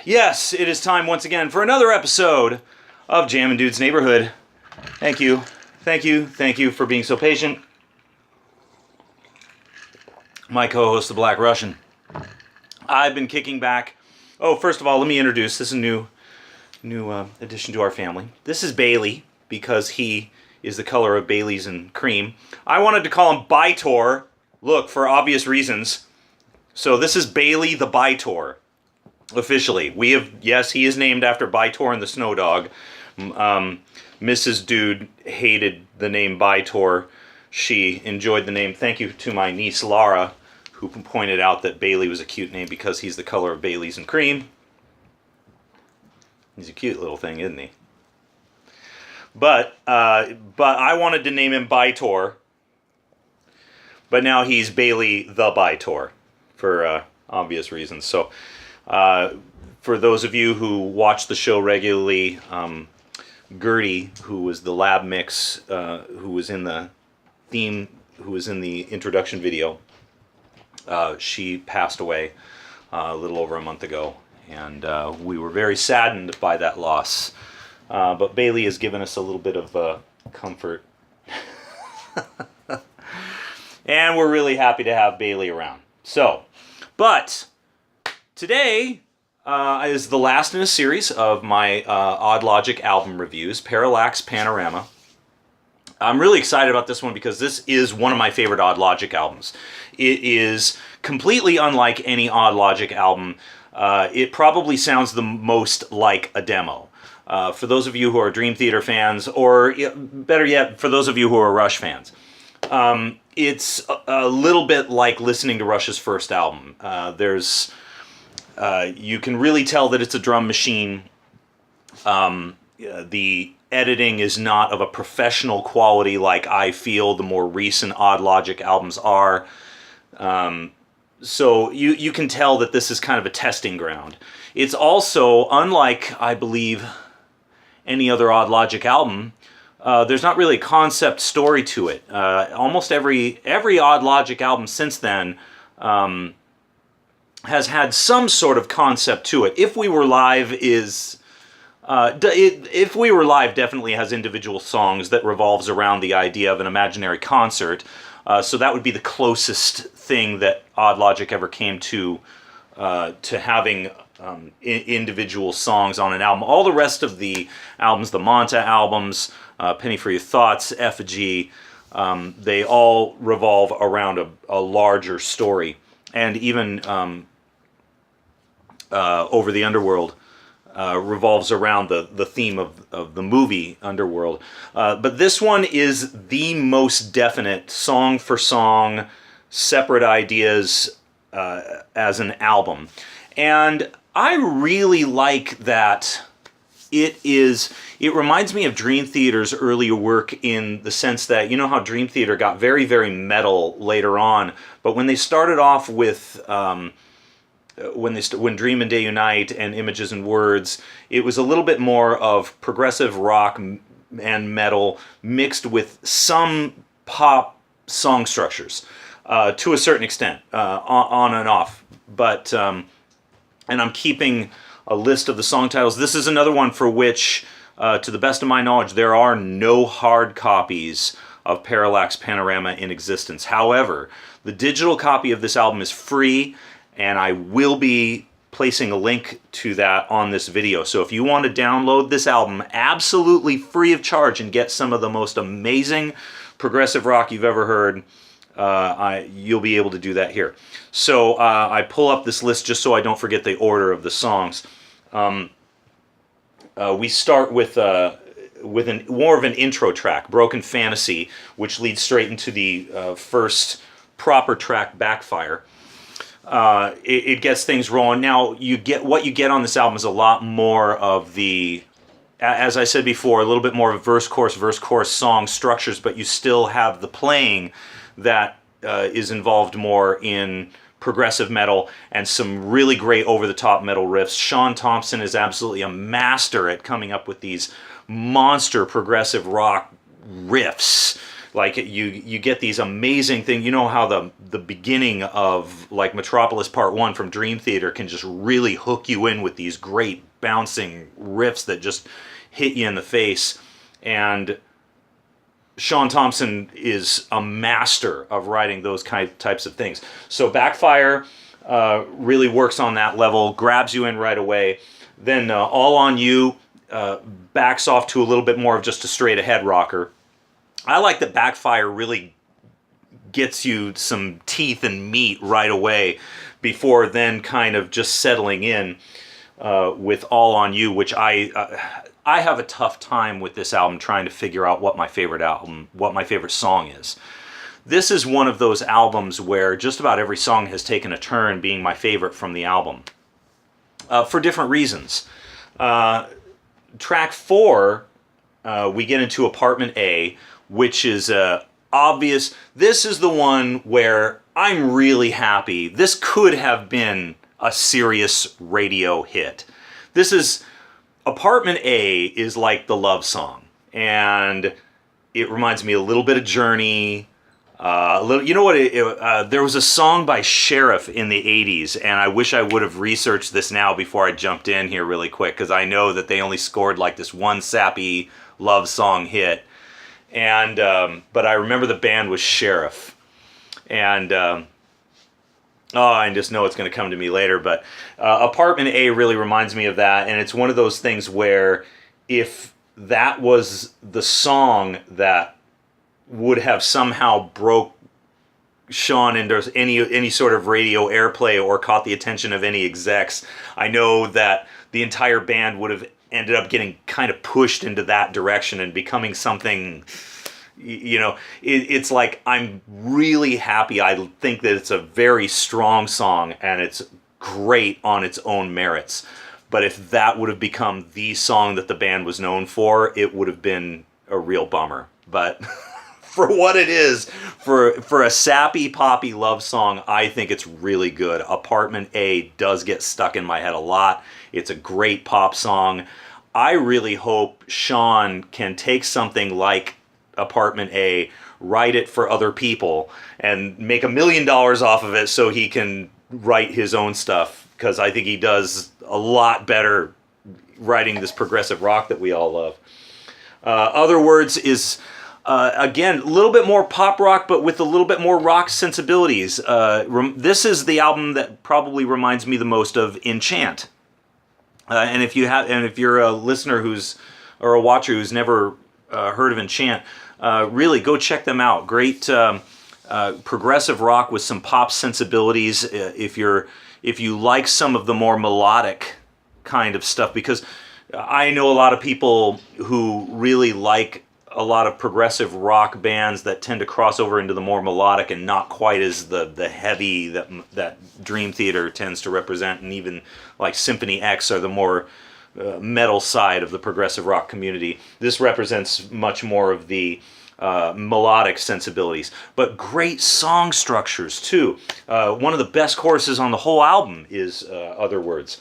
Yes, it is time once again for another episode of Jammin' Dude's Neighborhood. Thank you for being so patient. My co-host, the Black Russian. I've been kicking back. Oh, first of all, let me introduce. This is a new addition to our family. This is Bailey, because he is the color of Bailey's and cream. I wanted to call him Bytor, look, for obvious reasons. So this is Bailey the Bytor. Officially, yes, he is named after Bytor and the Snow Dog. Mrs. Dude hated the name Bytor. She enjoyed the name. Thank you to my niece Laura, who pointed out that Bailey was a cute name because he's the color of Bailey's and cream. He's a cute little thing, isn't he? But I wanted to name him Bytor. But now he's Bailey the Bytor for obvious reasons. So. For those of you who watch the show regularly, Gertie, who was the lab mix, who was in the theme, who was in the introduction video, she passed away a little over a month ago, and we were very saddened by that loss. But Bailey has given us a little bit of comfort. And we're really happy to have Bailey around. But today is the last in a series of my Odd Logic album reviews, Parallax, Panorama. I'm really excited about this one because this is one of my favorite Odd Logic albums. It is completely unlike any Odd Logic album. It probably sounds the most like a demo. For those of you who are Dream Theater fans, or better yet, for those of you who are Rush fans. It's a little bit like listening to Rush's first album. You can really tell that it's a drum machine. The editing is not of a professional quality like I feel the more recent Odd Logic albums are. So you can tell that this is kind of a testing ground. It's also, unlike, I believe, any other Odd Logic album, there's not really a concept story to it. Almost every Odd Logic album since then has had some sort of concept to it. If We Were Live If We Were Live definitely has individual songs that revolves around the idea of an imaginary concert. So that would be the closest thing that Odd Logic ever came to having individual songs on an album. All the rest of the albums, the Monta albums, Penny for Your Thoughts, Effigy, they all revolve around a larger story. And even Over the Underworld revolves around the theme of the movie Underworld. But this one is the most definite, song for song, separate ideas as an album. And I really like that it reminds me of Dream Theater's earlier work in the sense that, you know how Dream Theater got very, very metal later on, but when they started off with, when Dream and Day Unite and Images and Words, it was a little bit more of progressive rock and metal mixed with some pop song structures, to a certain extent, on and off. But, and I'm keeping a list of the song titles. This is another one for which, to the best of my knowledge, there are no hard copies of Parallax Panorama in existence. However, the digital copy of this album is free, and I will be placing a link to that on this video. So if you want to download this album absolutely free of charge and get some of the most amazing progressive rock you've ever heard, you'll be able to do that here. So I pull up this list just so I don't forget the order of the songs. We start with more of an intro track, Broken Fantasy, which leads straight into the first proper track, Backfire. It gets things rolling. Now, what you get on this album is a lot more of the, as I said before, a little bit more of verse, chorus song structures, but you still have the playing that is involved more in progressive metal and some really great over-the-top metal riffs. Sean Thompson is absolutely a master at coming up with these monster progressive rock riffs Like you get these amazing things. You know how the beginning of like Metropolis Part 1 from Dream Theater can just really hook you in with these great bouncing riffs that just hit you in the face. And Sean Thompson is a master of writing those types of things. So Backfire really works on that level, grabs you in right away. Then All On You backs off to a little bit more of just a straight ahead rocker. I like that Backfire really gets you some teeth and meat right away before then kind of just settling in with All On You, which I have a tough time with this album trying to figure out what my favorite song is. This is one of those albums where just about every song has taken a turn being my favorite from the album for different reasons. Track 4, we get into Apartment A, which is obvious. This is the one where I'm really happy. This could have been a serious radio hit. This is Apartment A is like the love song, and it reminds me a little bit of Journey. You know what? There was a song by Sheriff in the 80s, and I wish I would have researched this now before I jumped in here really quick, because I know that they only scored like this one sappy love song hit. And but I remember the band was Sheriff, and I just know it's going to come to me later. But Apartment A really reminds me of that, and it's one of those things where if that was the song that would have somehow broke Sean into any sort of radio airplay or caught the attention of any execs, I know that the entire band would have ended up getting kind of pushed into that direction and becoming something, it's like, I'm really happy. I think that it's a very strong song and it's great on its own merits. But if that would have become the song that the band was known for, it would have been a real bummer. But for what it is, for a sappy, poppy love song, I think it's really good. Apartment A does get stuck in my head a lot. It's a great pop song. I really hope Sean can take something like Apartment A, write it for other people, and make $1 million off of it so he can write his own stuff, because I think he does a lot better writing this progressive rock that we all love. Other Words is, again, a little bit more pop rock, but with a little bit more rock sensibilities. This is the album that probably reminds me the most of Enchant. And if you're a listener or a watcher who's never heard of Enchant, really go check them out. Great progressive rock with some pop sensibilities. If you like some of the more melodic kind of stuff, because I know a lot of people who really like a lot of progressive rock bands that tend to cross over into the more melodic and not quite as the heavy that Dream Theater tends to represent, and even like Symphony X are the more metal side of the progressive rock community. This represents much more of the melodic sensibilities, but great song structures too. One of the best choruses on the whole album is Other Words.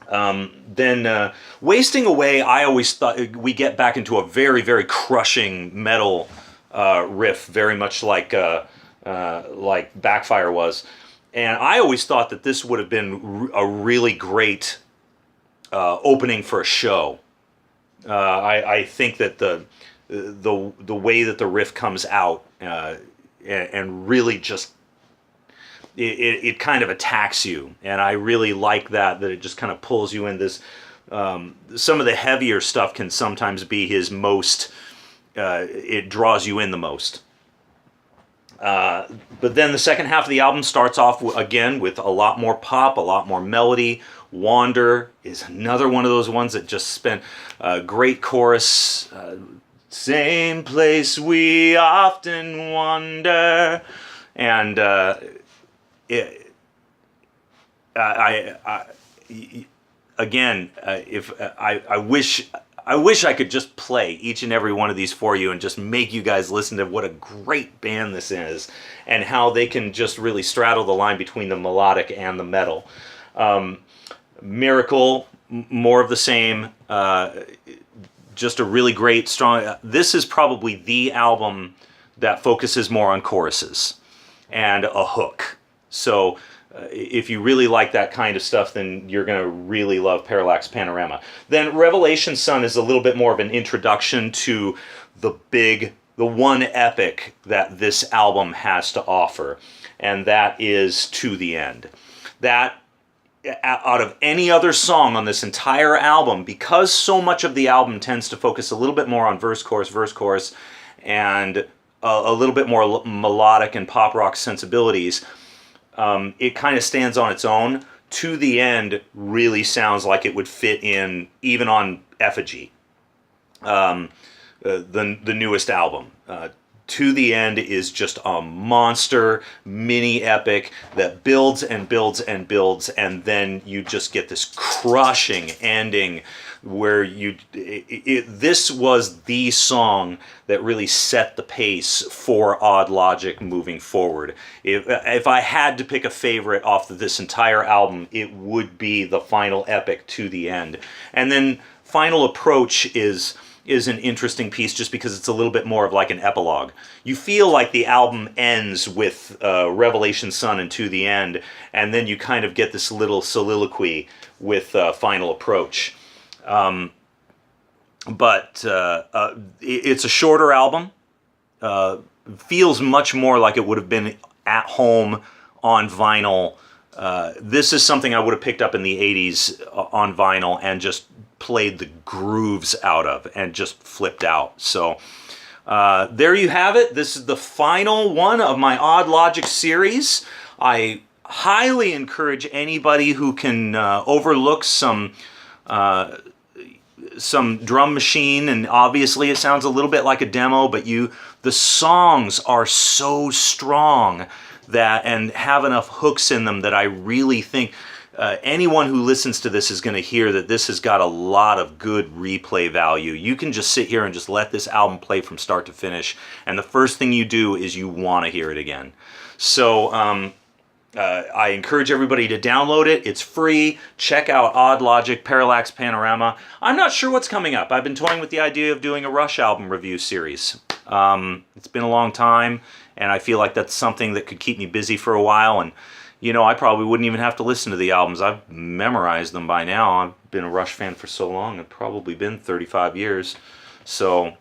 Then Wasting Away, I always thought we get back into a very, very crushing metal riff, very much like Backfire was. And I always thought that this would have been a really great opening for a show. I think that the way that the riff comes out and really just it kind of attacks you, and I really like that it just kind of pulls you in. This some of the heavier stuff can sometimes be his most it draws you in the most. But then the second half of the album starts off again with a lot more pop, a lot more melody. Wander is another one of those ones that just spent a great chorus. Same place we often wander, and I wish I could just play each and every one of these for you and just make you guys listen to what a great band this is, and how they can just really straddle the line between the melodic and the metal. Miracle, more of the same. just a really great, strong... This is probably the album that focuses more on choruses and a hook. So if you really like that kind of stuff, then you're going to really love Parallax Panorama. Then Revelation Sun is a little bit more of an introduction to the one epic that this album has to offer, and that is To the End. That, out of any other song on this entire album, because so much of the album tends to focus a little bit more on verse, chorus, and a little bit more melodic and pop rock sensibilities, it kind of stands on its own. To the End really sounds like it would fit in even on Effigy, the newest album. To the End is just a monster mini epic that builds and builds and builds, and then you just get this crushing ending where this was the song that really set the pace for Odd Logic moving forward. If I had to pick a favorite off of this entire album, it would be the final epic, To the End. And then Final Approach is an interesting piece just because it's a little bit more of like an epilogue. You feel like the album ends with Revelation Sun and To the End, and then you kind of get this little soliloquy with Final Approach. But it's a shorter album. Feels much more like it would have been at home on vinyl. This is something I would have picked up in the 80s on vinyl and just played the grooves out of and just flipped out. So there you have it. This is the final one of my Odd Logic series. I highly encourage anybody who can overlook some drum machine, and obviously it sounds a little bit like a demo, but the songs are so strong that and have enough hooks in them that I really think anyone who listens to this is going to hear that this has got a lot of good replay value. You can just sit here and just let this album play from start to finish, and the first thing you do is you want to hear it again. So I encourage everybody to download it. It's free. Check out Odd Logic, Parallax Panorama. I'm not sure what's coming up. I've been toying with the idea of doing a Rush album review series. It's been a long time, and I feel like that's something that could keep me busy for a while. And you know, I probably wouldn't even have to listen to the albums. I've memorized them by now. I've been a Rush fan for so long. It's probably been 35 years. So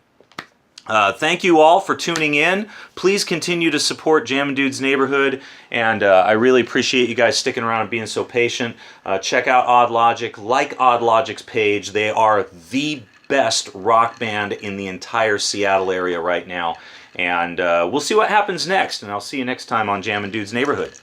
thank you all for tuning in. Please continue to support Jammin' Dude's Neighborhood, and I really appreciate you guys sticking around and being so patient. Check out Odd Logic. Like Odd Logic's page. They are the best rock band in the entire Seattle area right now. And we'll see what happens next, and I'll see you next time on Jammin' Dude's Neighborhood.